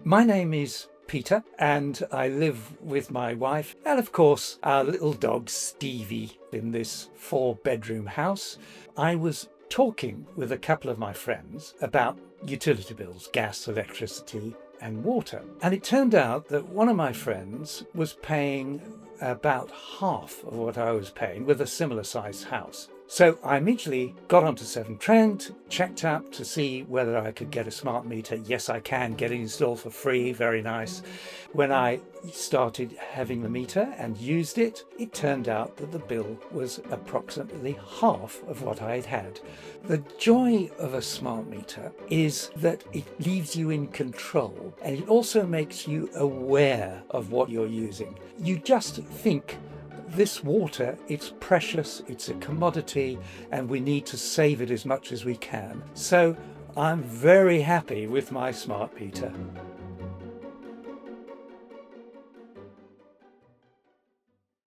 My name is Peter and I live with my wife and of course our little dog Stevie in this 4-bedroom house. I was talking with a couple of my friends about utility bills, gas, electricity and water. And it turned out that one of my friends was paying about half of what I was paying with a similar sized house. So I immediately got onto Severn Trent, checked up to see whether I could get a smart meter. Yes, I can get it installed for free. Very nice. When I started having the meter and used it, it turned out that the bill was approximately half of what I had had. The joy of a smart meter is that it leaves you in control, and it also makes you aware of what you're using. You just think, this water, it's precious, it's a commodity, and we need to save it as much as we can. So I'm very happy with my smart meter.